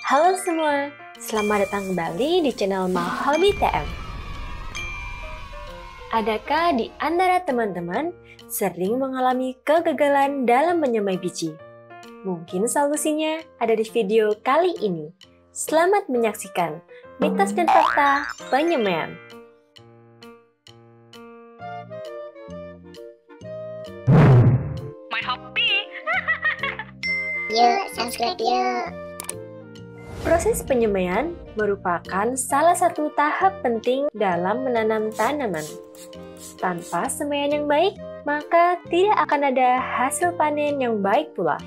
Halo semua, selamat datang kembali di channel Mahobi TM. Adakah di antara teman-teman sering mengalami kegagalan dalam menyemai biji? Mungkin solusinya ada di video kali ini. Selamat menyaksikan mitos dan fakta penyemaian. My hobby. Yuk, subscribe yuk. Proses penyemaian merupakan salah satu tahap penting dalam menanam tanaman. Tanpa semaian yang baik, maka tidak akan ada hasil panen yang baik pula.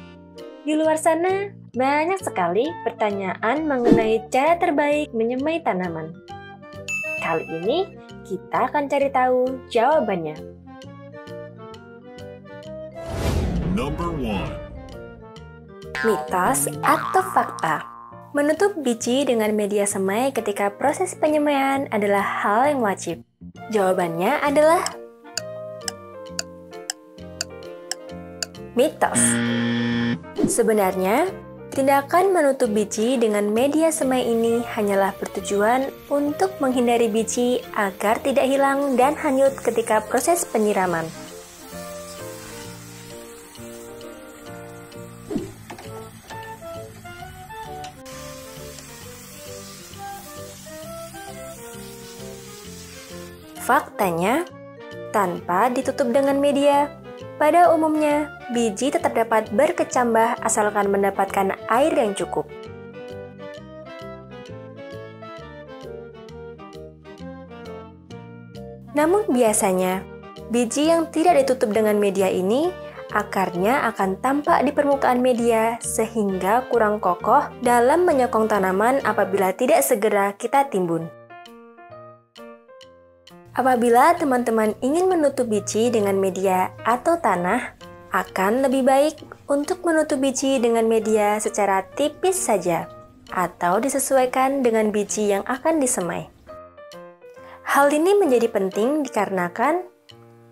Di luar sana, banyak sekali pertanyaan mengenai cara terbaik menyemai tanaman. Kali ini, kita akan cari tahu jawabannya. Number 1. Mitos atau fakta? Menutup biji dengan media semai ketika proses penyemaian adalah hal yang wajib. Jawabannya adalah mitos. Sebenarnya, tindakan menutup biji dengan media semai ini hanyalah bertujuan untuk menghindari biji agar tidak hilang dan hanyut ketika proses penyiraman. Faktanya, tanpa ditutup dengan media, pada umumnya biji tetap dapat berkecambah asalkan mendapatkan air yang cukup. Namun biasanya, biji yang tidak ditutup dengan media ini, akarnya akan tampak di permukaan media sehingga kurang kokoh dalam menyokong tanaman apabila tidak segera kita timbun. Apabila teman-teman ingin menutup biji dengan media atau tanah, akan lebih baik untuk menutup biji dengan media secara tipis saja, atau disesuaikan dengan biji yang akan disemai. Hal ini menjadi penting dikarenakan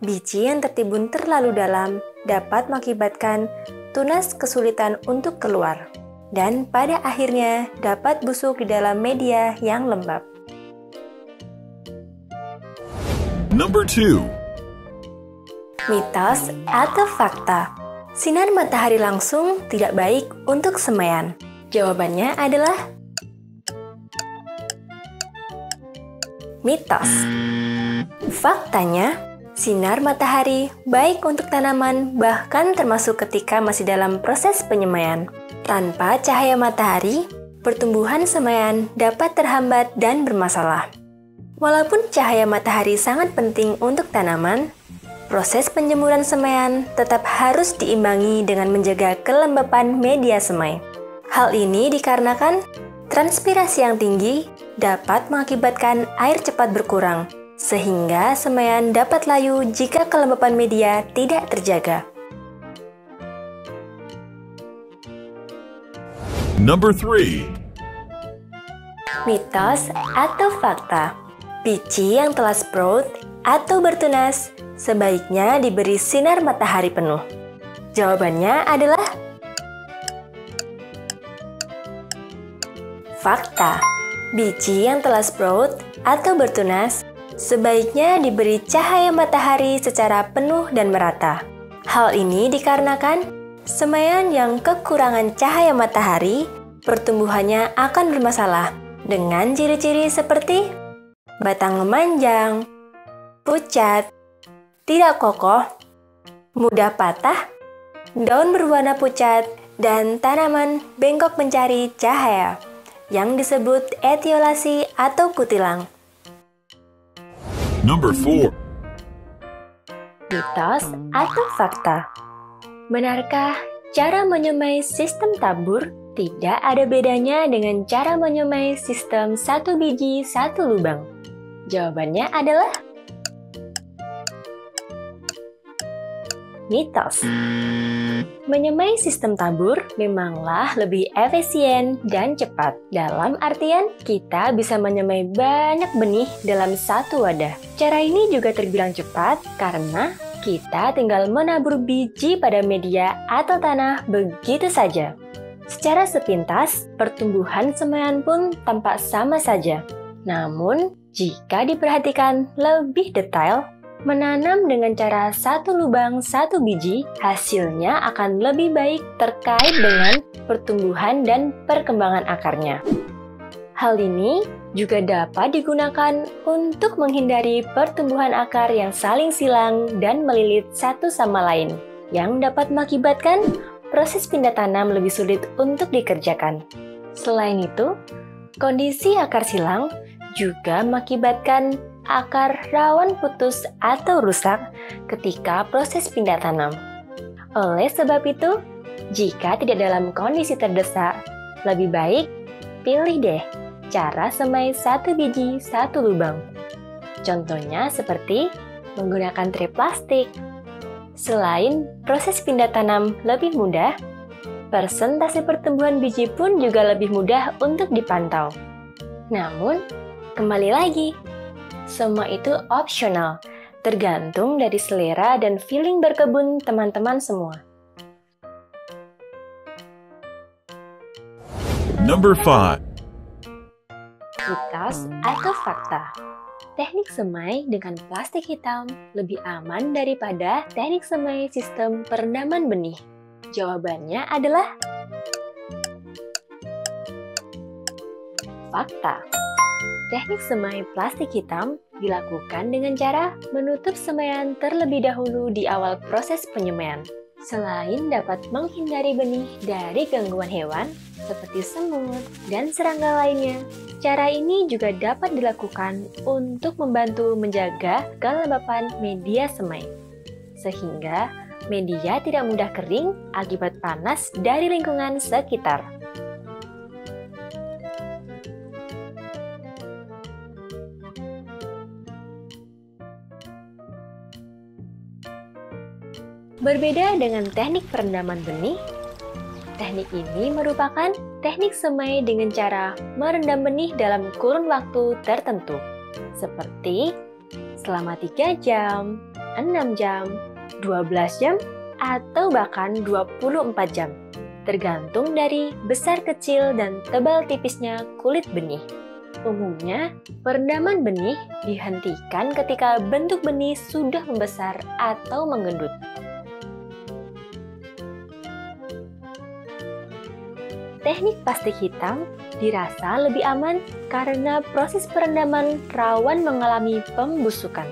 biji yang tertimbun terlalu dalam dapat mengakibatkan tunas kesulitan untuk keluar, dan pada akhirnya dapat busuk di dalam media yang lembab. Number 2. Mitos atau fakta? Sinar matahari langsung tidak baik untuk semaian. Jawabannya adalah mitos. Faktanya, sinar matahari baik untuk tanaman bahkan termasuk ketika masih dalam proses penyemaian. Tanpa cahaya matahari, pertumbuhan semaian dapat terhambat dan bermasalah. Walaupun cahaya matahari sangat penting untuk tanaman, proses penjemuran semaian tetap harus diimbangi dengan menjaga kelembapan media semai. Hal ini dikarenakan transpirasi yang tinggi dapat mengakibatkan air cepat berkurang, sehingga semaian dapat layu jika kelembapan media tidak terjaga. Number 3. Mitos atau fakta? Biji yang telah sprout atau bertunas sebaiknya diberi sinar matahari penuh. Jawabannya adalah fakta. Biji yang telah sprout atau bertunas sebaiknya diberi cahaya matahari secara penuh dan merata. Hal ini dikarenakan semaian yang kekurangan cahaya matahari, pertumbuhannya akan bermasalah dengan ciri-ciri seperti batang memanjang, pucat, tidak kokoh, mudah patah, daun berwarna pucat, dan tanaman bengkok mencari cahaya, yang disebut etiolasi atau kutilang. Number 4. Mitos atau fakta? Benarkah cara menyemai sistem tabur tidak ada bedanya dengan cara menyemai sistem satu biji satu lubang? Jawabannya adalah mitos. Menyemai sistem tabur memanglah lebih efisien dan cepat. Dalam artian, kita bisa menyemai banyak benih dalam satu wadah. Cara ini juga terbilang cepat karena kita tinggal menabur biji pada media atau tanah begitu saja. Secara sepintas, pertumbuhan semaian pun tampak sama saja. Namun, jika diperhatikan lebih detail, menanam dengan cara satu lubang satu biji, hasilnya akan lebih baik terkait dengan pertumbuhan dan perkembangan akarnya. Hal ini juga dapat digunakan untuk menghindari pertumbuhan akar yang saling silang dan melilit satu sama lain, yang dapat mengakibatkan proses pindah tanam lebih sulit untuk dikerjakan. Selain itu, kondisi akar silang juga mengakibatkan akar rawan putus atau rusak ketika proses pindah tanam. Oleh sebab itu, jika tidak dalam kondisi terdesak, lebih baik pilih deh cara semai satu biji satu lubang. Contohnya seperti menggunakan tray plastik. Selain proses pindah tanam lebih mudah, persentase pertumbuhan biji pun juga lebih mudah untuk dipantau. Namun, kembali lagi, semua itu opsional, tergantung dari selera dan feeling berkebun teman-teman semua. Number 5. Mitos atau fakta? Teknik semai dengan plastik hitam lebih aman daripada teknik semai sistem perendaman benih. Jawabannya adalah fakta. Teknik semai plastik hitam dilakukan dengan cara menutup semaian terlebih dahulu di awal proses penyemaian. Selain dapat menghindari benih dari gangguan hewan seperti semut dan serangga lainnya, cara ini juga dapat dilakukan untuk membantu menjaga kelembapan media semai, sehingga media tidak mudah kering akibat panas dari lingkungan sekitar. Berbeda dengan teknik perendaman benih, teknik ini merupakan teknik semai dengan cara merendam benih dalam kurun waktu tertentu, seperti selama 3 jam, 6 jam, 12 jam, atau bahkan 24 jam, tergantung dari besar kecil dan tebal tipisnya kulit benih. Umumnya, perendaman benih dihentikan ketika bentuk benih sudah membesar atau menggendut. Teknik plastik hitam dirasa lebih aman karena proses perendaman rawan mengalami pembusukan.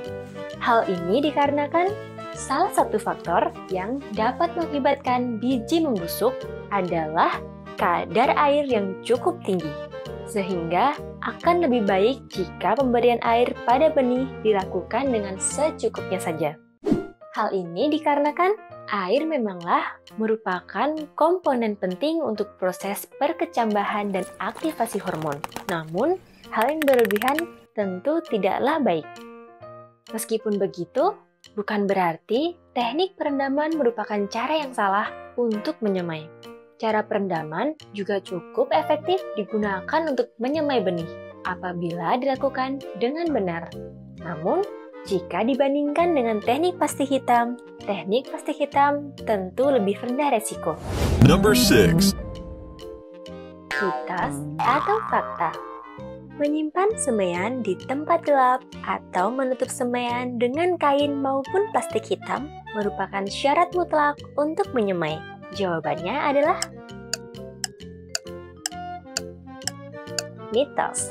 Hal ini dikarenakan salah satu faktor yang dapat mengakibatkan biji membusuk adalah kadar air yang cukup tinggi, sehingga akan lebih baik jika pemberian air pada benih dilakukan dengan secukupnya saja. Hal ini dikarenakan air memanglah merupakan komponen penting untuk proses perkecambahan dan aktivasi hormon. Namun, hal yang berlebihan tentu tidaklah baik. Meskipun begitu, bukan berarti teknik perendaman merupakan cara yang salah untuk menyemai. Cara perendaman juga cukup efektif digunakan untuk menyemai benih apabila dilakukan dengan benar. Namun, jika dibandingkan dengan teknik plastik hitam tentu lebih rendah resiko. Number 6. Mitos atau fakta? Menyimpan semaian di tempat gelap atau menutup semaian dengan kain maupun plastik hitam merupakan syarat mutlak untuk menyemai. Jawabannya adalah mitos.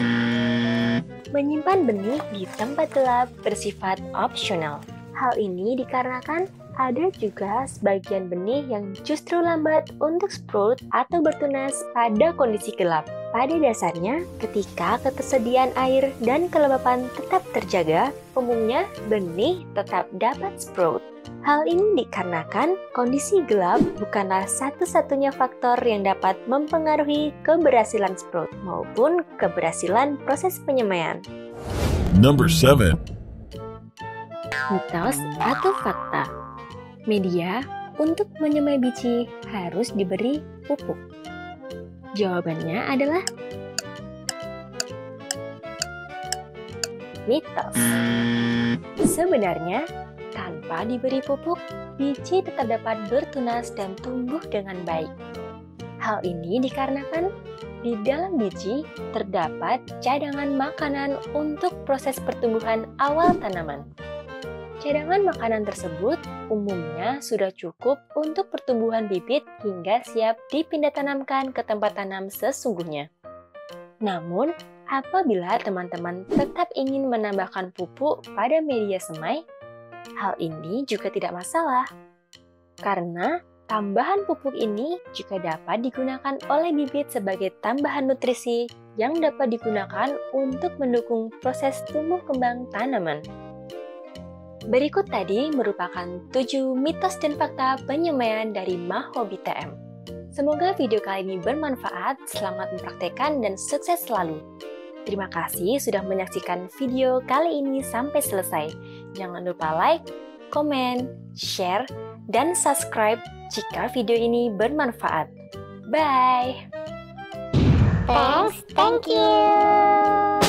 Menyimpan benih di tempat gelap bersifat opsional. Hal ini dikarenakan ada juga sebagian benih yang justru lambat untuk sprout atau bertunas pada kondisi gelap. Pada dasarnya, ketika ketersediaan air dan kelembapan tetap terjaga, umumnya benih tetap dapat sprout. Hal ini dikarenakan kondisi gelap bukanlah satu-satunya faktor yang dapat mempengaruhi keberhasilan sprout maupun keberhasilan proses penyemaian. Number 7. Mitos atau fakta? Media untuk menyemai biji harus diberi pupuk. Jawabannya adalah mitos. Sebenarnya, tanpa diberi pupuk, biji tetap dapat bertunas dan tumbuh dengan baik. Hal ini dikarenakan di dalam biji terdapat cadangan makanan untuk proses pertumbuhan awal tanaman. Cadangan makanan tersebut umumnya sudah cukup untuk pertumbuhan bibit hingga siap dipindah tanamkan ke tempat tanam sesungguhnya. Namun, apabila teman-teman tetap ingin menambahkan pupuk pada media semai, hal ini juga tidak masalah. Karena tambahan pupuk ini juga dapat digunakan oleh bibit sebagai tambahan nutrisi yang dapat digunakan untuk mendukung proses tumbuh kembang tanaman. Berikut tadi merupakan 7 mitos dan fakta penyemaian dari Mahhobi TM. Semoga video kali ini bermanfaat, selamat mempraktekkan dan sukses selalu. Terima kasih sudah menyaksikan video kali ini sampai selesai. Jangan lupa like, komen, share, dan subscribe jika video ini bermanfaat. Bye! Thank you.